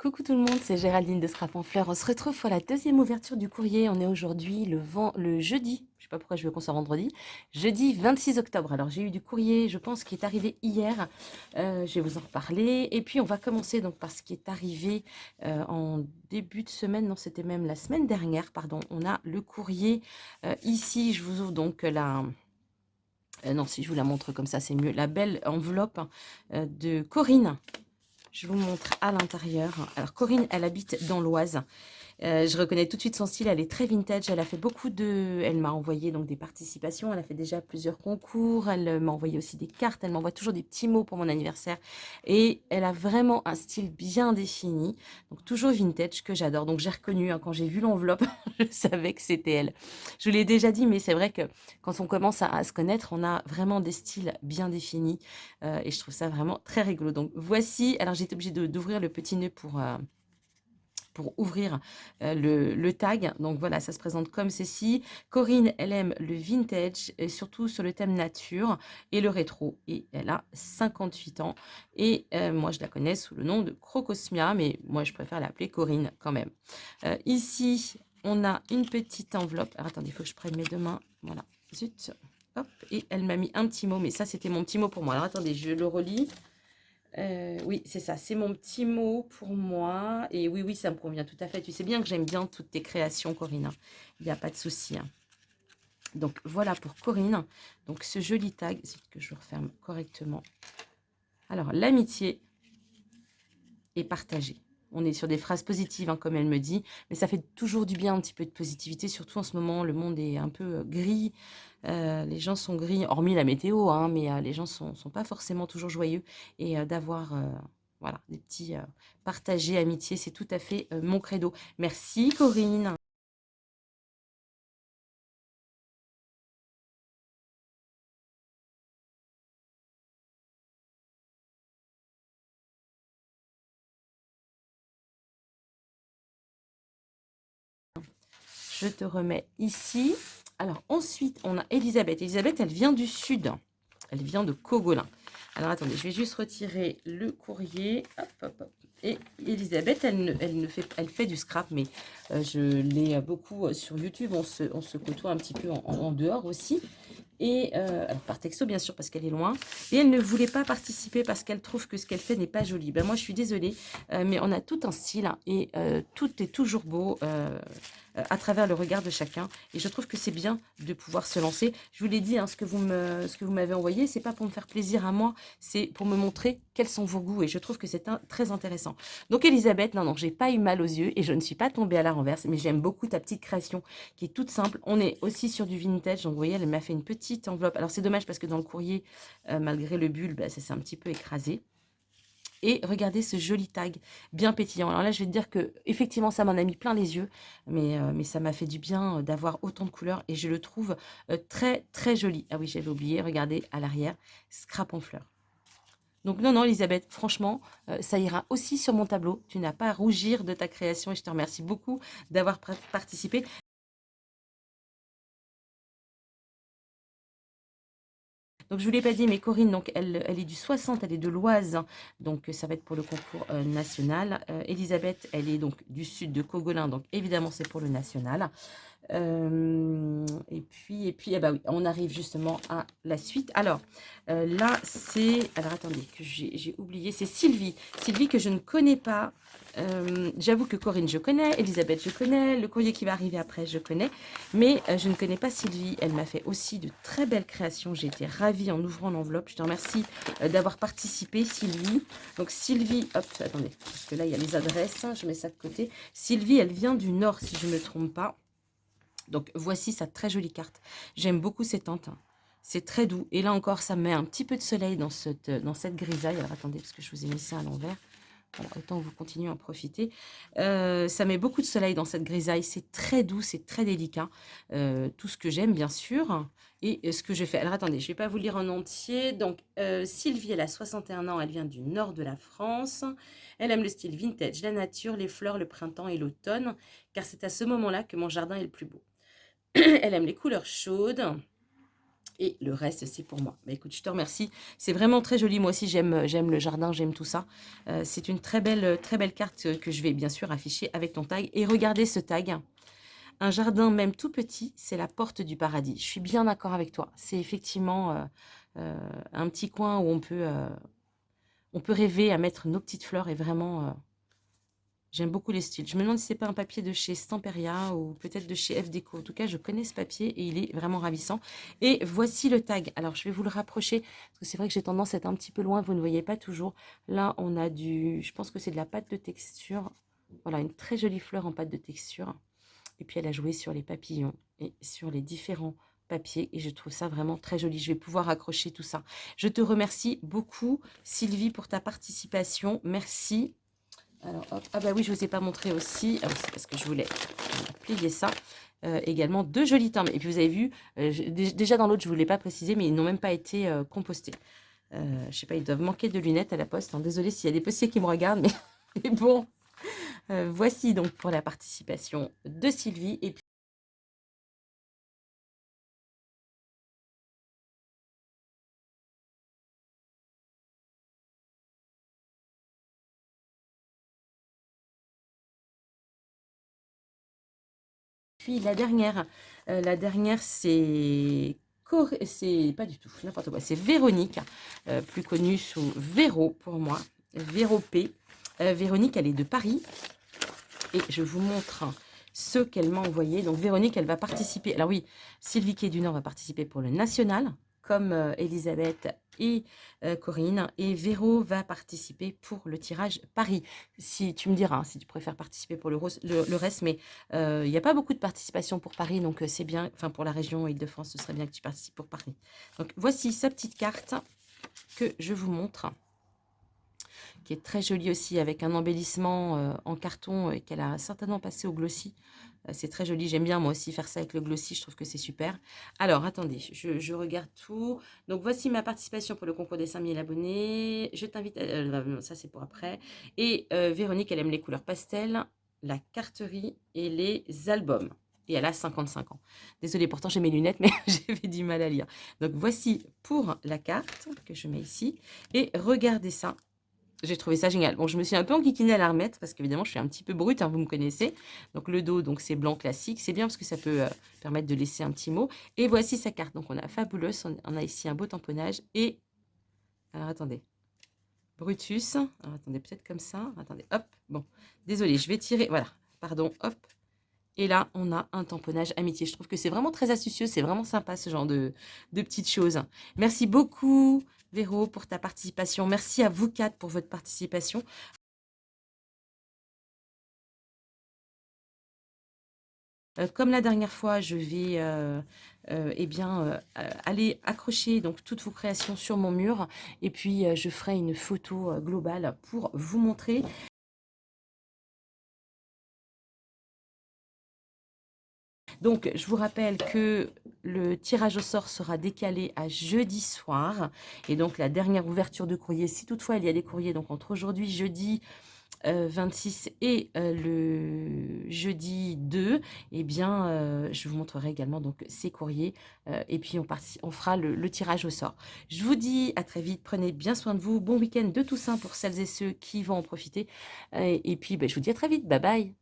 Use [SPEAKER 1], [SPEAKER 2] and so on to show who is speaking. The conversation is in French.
[SPEAKER 1] Coucou tout le monde, c'est Géraldine de Scrap en Fleurs. On se retrouve pour la deuxième ouverture du courrier. On est aujourd'hui le jeudi, je sais pas pourquoi je veux qu'on soit vendredi, jeudi 26 octobre. Alors j'ai eu du courrier, je pense, qui est arrivé hier. Je vais vous en reparler. Et puis on va commencer donc par ce qui est arrivé en début de semaine, non c'était même la semaine dernière, pardon. On a le courrier ici, je vous ouvre donc la... non, si je vous la montre comme ça, c'est mieux. La belle enveloppe de Corinne. Je vous montre à l'intérieur. Alors Corinne, elle habite dans l'Oise. Je reconnais tout de suite son style, elle est très vintage, elle a fait beaucoup de... Elle m'a envoyé donc des participations, elle a fait déjà plusieurs concours, elle m'a envoyé aussi des cartes, elle m'envoie toujours des petits mots pour mon anniversaire. Et elle a vraiment un style bien défini, donc toujours vintage que j'adore. Donc j'ai reconnu, hein, quand j'ai vu l'enveloppe, je savais que c'était elle. Je vous l'ai déjà dit, mais c'est vrai que quand on commence à se connaître, on a vraiment des styles bien définis. Et je trouve ça vraiment très rigolo. Donc voici, alors j'étais obligée d'ouvrir le petit nœud pour ouvrir le tag. Donc voilà, ça se présente comme ceci. Corinne, elle aime le vintage et surtout sur le thème nature et le rétro. Et elle a 58 ans. Et moi, je la connais sous le nom de Crocosmia, mais moi, je préfère l'appeler Corinne quand même. Ici, on a une petite enveloppe. Alors attendez, il faut que je prenne mes deux mains. Voilà, zut. Hop, et elle m'a mis un petit mot, mais ça, c'était mon petit mot pour moi. Alors attendez, je le relis. Oui, c'est ça, c'est mon petit mot pour moi. Et oui, oui, ça me convient tout à fait. Tu sais bien que j'aime bien toutes tes créations, Corinne, hein. Il n'y a pas de souci, hein. Donc, voilà pour Corinne. Donc, ce joli tag, c'est que je referme correctement. Alors, l'amitié est partagée. On est sur des phrases positives, hein, comme elle me dit. Mais ça fait toujours du bien, un petit peu de positivité. Surtout en ce moment, le monde est un peu gris. Les gens sont gris, hormis la météo, hein, mais les gens sont pas forcément toujours joyeux. Et d'avoir voilà, des petits partagés, amitié, c'est tout à fait mon credo. Merci Corinne. Je te remets ici. Alors ensuite, on a Elisabeth. Elisabeth, elle vient du sud. Elle vient de Cogolin. Alors attendez, je vais juste retirer le courrier. Hop, hop, hop. Et Elisabeth, elle fait du scrap, mais je l'ai beaucoup sur YouTube. On se côtoie un petit peu en dehors aussi. Et alors par texto, bien sûr, parce qu'elle est loin. Et elle ne voulait pas participer parce qu'elle trouve que ce qu'elle fait n'est pas joli. Ben moi, je suis désolée, mais on a tout un style, hein, et tout est toujours beau à travers le regard de chacun. Et je trouve que c'est bien de pouvoir se lancer. Je vous l'ai dit, hein, ce que vous m'avez envoyé, c'est pas pour me faire plaisir à moi, c'est pour me montrer quels sont vos goûts. Et je trouve que c'est très intéressant. Donc Elisabeth, non, non, j'ai pas eu mal aux yeux et je ne suis pas tombée à la renverse, mais j'aime beaucoup ta petite création qui est toute simple. On est aussi sur du vintage, donc vous voyez, elle m'a fait une petite enveloppe. Alors c'est dommage parce que dans le courrier, malgré le bulle, bah, ça s'est un petit peu écrasé. Et regardez ce joli tag bien pétillant. Alors là, je vais te dire que effectivement, ça m'en a mis plein les yeux, mais ça m'a fait du bien d'avoir autant de couleurs et je le trouve très très joli. Ah oui, j'avais oublié, regardez à l'arrière, scrap en fleurs. Donc non, non, Elisabeth, franchement, ça ira aussi sur mon tableau. Tu n'as pas à rougir de ta création et je te remercie beaucoup d'avoir participé. Donc, je ne vous l'ai pas dit, mais Corinne, donc, elle est du 60, elle est de l'Oise. Donc, ça va être pour le concours national. Elisabeth, elle est donc du sud de Cogolin. Donc, évidemment, c'est pour le national. Et puis, eh ben oui, on arrive justement à la suite. Alors, là, c'est... Alors, attendez, que j'ai oublié. C'est Sylvie. Sylvie que je ne connais pas. J'avoue que Corinne, je connais. Elisabeth, je connais. Le courrier qui va arriver après, je connais. Mais je ne connais pas Sylvie. Elle m'a fait aussi de très belles créations. J'ai été ravie en ouvrant l'enveloppe. Je te remercie d'avoir participé, Sylvie. Donc, Sylvie, hop, attendez, parce que là, il y a les adresses. Hein, je mets ça de côté. Sylvie, elle vient du Nord, si je ne me trompe pas. Donc, voici sa très jolie carte. J'aime beaucoup ces teintes. C'est très doux. Et là encore, ça met un petit peu de soleil dans cette grisaille. Alors, attendez, parce que je vous ai mis ça à l'envers. Voilà, autant vous continuez à en profiter. Ça met beaucoup de soleil dans cette grisaille. C'est très doux, c'est très délicat. Tout ce que j'aime, bien sûr. Et ce que je fais. Alors, attendez, je ne vais pas vous lire en entier. Donc, Sylvie, elle a 61 ans. Elle vient du nord de la France. Elle aime le style vintage, la nature, les fleurs, le printemps et l'automne. Car c'est à ce moment-là que mon jardin est le plus beau. Elle aime les couleurs chaudes. Et le reste, c'est pour moi. Bah, écoute, je te remercie. C'est vraiment très joli. Moi aussi, j'aime le jardin, j'aime tout ça. C'est une très belle carte que je vais bien sûr afficher avec ton tag. Et regardez ce tag. Un jardin, même tout petit, c'est la porte du paradis. Je suis bien d'accord avec toi. C'est effectivement un petit coin où on peut rêver à mettre nos petites fleurs et vraiment, j'aime beaucoup les styles. Je me demande si c'est pas un papier de chez Stamperia ou peut-être de chez F Déco. En tout cas, je connais ce papier et il est vraiment ravissant. Et voici le tag. Alors, je vais vous le rapprocher parce que c'est vrai que j'ai tendance à être un petit peu loin. Vous ne voyez pas toujours. Là, on a je pense que c'est de la pâte de texture. Voilà, une très jolie fleur en pâte de texture. Et puis, elle a joué sur les papillons et sur les différents papiers. Et je trouve ça vraiment très joli. Je vais pouvoir accrocher tout ça. Je te remercie beaucoup, Sylvie, pour ta participation. Merci. Alors, hop. Ah bah oui, je ne vous ai pas montré aussi. C'est parce que je voulais plier ça. Également, deux jolis timbres. Et puis, vous avez vu, déjà dans l'autre, je ne vous l'ai pas précisé, mais ils n'ont même pas été compostés. Je ne sais pas, ils doivent manquer de lunettes à la poste. Hein. Désolée s'il y a des postiers qui me regardent, mais, mais bon. Voici donc pour la participation de Sylvie. Et puis la dernière c'est c'est pas du tout n'importe quoi, c'est Véronique, plus connue sous Véro pour moi, Véro P. Véronique, elle est de Paris et je vous montre ce qu'elle m'a envoyé. Donc Véronique, elle va participer. Alors oui, Sylvie qui est du Nord va participer pour le national, comme Elisabeth et Corinne. Et Véro va participer pour le tirage Paris. Si tu me diras, hein, si tu préfères participer pour le reste, mais il n'y a pas beaucoup de participation pour Paris, donc c'est bien, enfin pour la région Île-de-France, ce serait bien que tu participes pour Paris. Donc voici sa petite carte que je vous montre, qui est très jolie aussi, avec un embellissement en carton et qu'elle a certainement passé au glossy. C'est très joli, j'aime bien moi aussi faire ça avec le glossy, je trouve que c'est super. Alors, attendez, je regarde tout. Donc, voici ma participation pour le concours des 5000 abonnés. Je t'invite à... ça, c'est pour après. Et Véronique, elle aime les couleurs pastel, la carterie et les albums. Et elle a 55 ans. Désolée, pourtant j'ai mes lunettes, mais j'avais du mal à lire. Donc, voici pour la carte que je mets ici. Et regardez ça. J'ai trouvé ça génial. Bon, je me suis un peu enquiquinée à la remettre parce qu'évidemment, je suis un petit peu brute, hein, vous me connaissez. Donc, le dos, donc c'est blanc classique. C'est bien parce que ça peut permettre de laisser un petit mot. Et voici sa carte. Donc, on a Fabuleuse. On a ici un beau tamponnage. Et, alors, attendez. Brutus. Alors, attendez, peut-être comme ça. Attendez, hop. Bon, désolée, je vais tirer. Voilà, pardon, hop. Et là, on a un tamponnage amitié. Je trouve que c'est vraiment très astucieux. C'est vraiment sympa, ce genre de petites choses. Merci beaucoup, Véro, pour ta participation. Merci à vous quatre pour votre participation. Comme la dernière fois, je vais eh bien, aller accrocher donc toutes vos créations sur mon mur et puis je ferai une photo globale pour vous montrer. Donc, je vous rappelle que le tirage au sort sera décalé à jeudi soir. Et donc, la dernière ouverture de courrier, si toutefois il y a des courriers, donc entre aujourd'hui, jeudi 26 et le jeudi 2, eh bien, je vous montrerai également donc ces courriers. Et puis, on fera le tirage au sort. Je vous dis à très vite. Prenez bien soin de vous. Bon week-end de Toussaint pour celles et ceux qui vont en profiter. Et puis, ben, je vous dis à très vite. Bye bye.